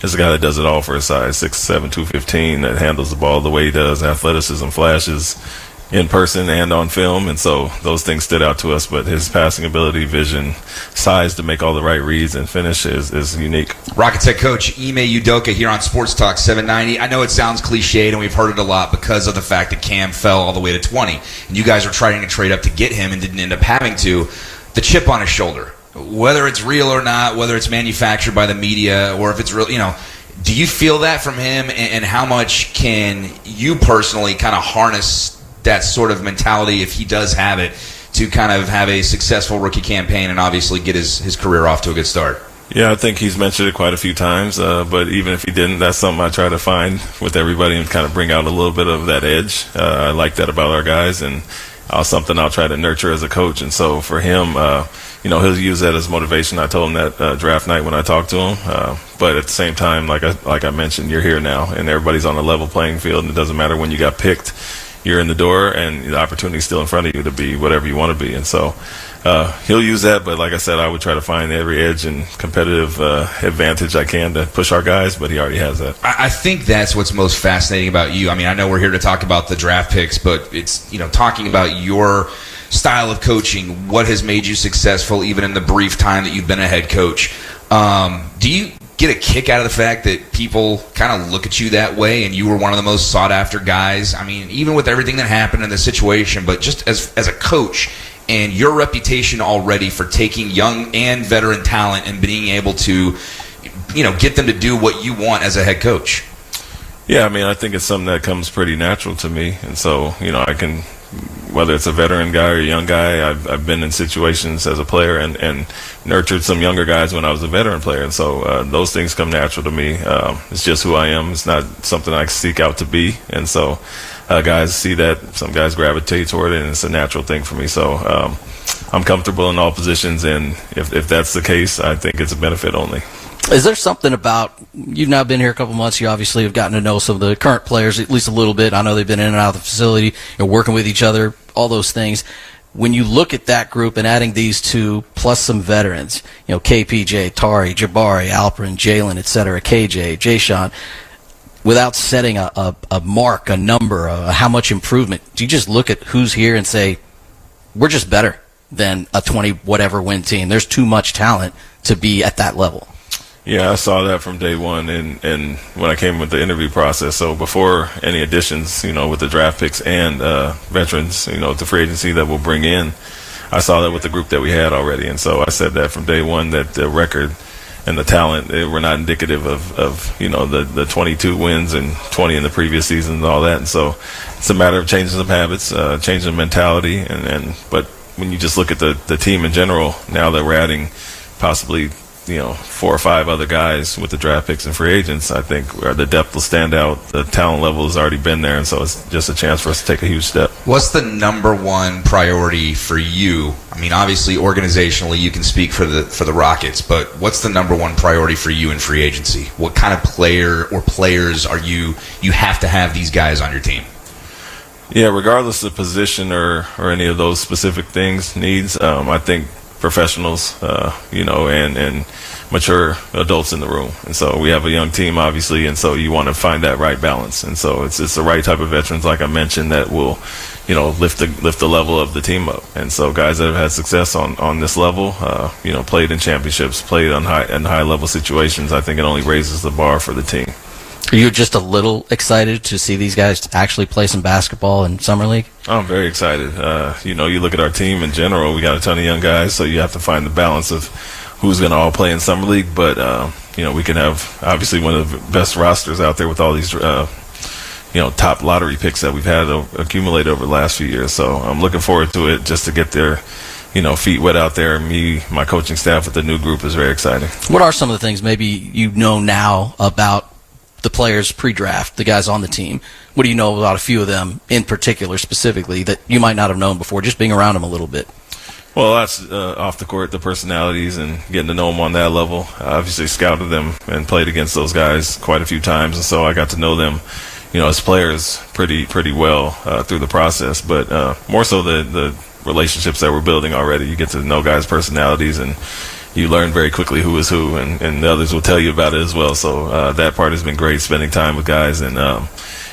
is a guy that does it all for his size, 6'7", 215, that handles the ball the way he does, athleticism, flashes in person and on film, and so those things stood out to us. But his passing ability, vision, size to make all the right reads and finish is unique. Rockets head coach Ime Udoka here on Sports Talk 790. I know it sounds cliched, and we've heard it a lot because of the fact that Cam fell all the way to 20, and you guys are trying to trade up to get him and didn't end up having to. The chip on his shoulder, whether it's real or not, whether it's manufactured by the media or if it's real, do you feel that from him, and how much can you personally kind of harness that sort of mentality, if he does have it, to kind of have a successful rookie campaign and obviously get his career off to a good start? Yeah, I think he's mentioned it quite a few times, but even if he didn't, that's something I try to find with everybody and kind of bring out a little bit of that edge. I like that about our guys, and something I'll try to nurture as a coach. And so for him, he'll use that as motivation. I told him that draft night when I talked to him. But at the same time, like I mentioned, you're here now, and everybody's on a level playing field, and it doesn't matter when you got picked. You're in the door, and the opportunity is still in front of you to be whatever you want to be. And so he'll use that, but like I said, I would try to find every edge and competitive advantage I can to push our guys, but he already has that. I think that's what's most fascinating about you. I mean, I know we're here to talk about the draft picks, but it's, talking about your style of coaching, what has made you successful even in the brief time that you've been a head coach. Do you get a kick out of the fact that people kind of look at you that way, and you were one of the most sought after guys? I mean, even with everything that happened in the situation, but just as a coach and your reputation already for taking young and veteran talent and being able to, get them to do what you want as a head coach. Yeah, I mean, I think it's something that comes pretty natural to me, and so I can. Whether it's a veteran guy or a young guy, I've been in situations as a player and nurtured some younger guys when I was a veteran player. And so those things come natural to me. It's just who I am. It's not something I seek out to be. And so guys see that. Some guys gravitate toward it, and it's a natural thing for me. So I'm comfortable in all positions, and if that's the case, I think it's a benefit only. Is there something about, you've now been here a couple months, you obviously have gotten to know some of the current players at least a little bit. I know they've been in and out of the facility, working with each other, all those things. When you look at that group and adding these two plus some veterans, KPJ, Tari, Jabari, Alperin, Jalen, etc., KJ, Jay-Sean, without setting a mark, a number, how much improvement, do you just look at who's here and say, we're just better than a 20-whatever win team? There's too much talent to be at that level. Yeah, I saw that from day one, and when I came with the interview process. So before any additions, with the draft picks and veterans, the free agency that we'll bring in, I saw that with the group that we had already. And so I said that from day one, that the record and the talent were not indicative of the 22 wins and 20 in the previous season and all that. And so it's a matter of changing some habits, changing the mentality, but when you just look at the team in general, now that we're adding possibly 4 or 5 other guys with the draft picks and free agents, I think the depth will stand out. The talent level has already been there, and so it's just a chance for us to take a huge step. What's the number one priority for you? I mean, obviously, organizationally, you can speak for the Rockets, but what's the number one priority for you in free agency? What kind of player or players are you have to have these guys on your team? Yeah, regardless of position or any of those specific needs, I think professionals, and mature adults in the room. And so we have a young team, obviously, and so you want to find that right balance. And so it's the right type of veterans, like I mentioned, that will, lift the level of the team up. And so guys that have had success on this level, played in championships, played in high level situations, I think it only raises the bar for the team. Are you just a little excited to see these guys actually play some basketball in Summer League? I'm very excited. You look at our team in general, we got a ton of young guys, so you have to find the balance of who's going to all play in Summer League. But, we can have, obviously, one of the best rosters out there with all these, top lottery picks that we've had accumulated over the last few years. So I'm looking forward to it, just to get their feet wet out there. My coaching staff with the new group is very exciting. What are some of the things maybe now about the players pre-draft, the guys on the team? What do you know about a few of them in particular, specifically, that you might not have known before, just being around them a little bit? Well, that's off the court, the personalities and getting to know them on that level. I obviously scouted them and played against those guys quite a few times, and so I got to know them, as players pretty well through the process. But more so the relationships that we're building already. You get to know guys' personalities and you learn very quickly who is who, and the others will tell you about it as well. So that part has been great, spending time with guys, and the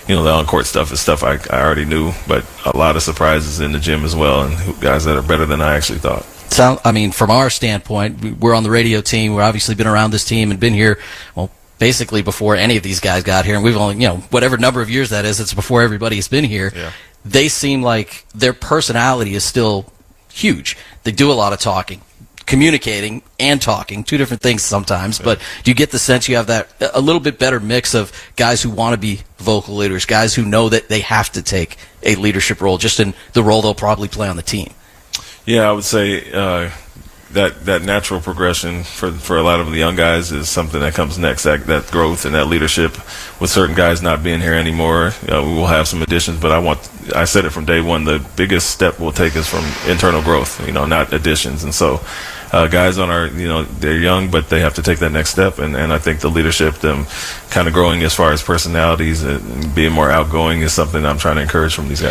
on-court stuff is stuff I already knew, but a lot of surprises in the gym as well, and guys that are better than I actually thought. From our standpoint, we're on the radio team. We've obviously been around this team and been here, well, basically before any of these guys got here, and we've only, whatever number of years that is, it's before everybody's been here. Yeah. They seem like their personality is still huge. They do a lot of talking, communicating and talking, two different things sometimes, but do you get the sense you have that a little bit better mix of guys who want to be vocal leaders, guys who know that they have to take a leadership role just in the role they'll probably play on the team? Yeah, I would say that natural progression for a lot of the young guys is something that comes next, that growth and that leadership. With certain guys not being here anymore, we will have some additions, but I said it from day one, the biggest step we'll take is from internal growth, not additions. And so guys on our, they're young, but they have to take that next step, and I think the leadership, them kind of growing as far as personalities and being more outgoing is something I'm trying to encourage from these guys.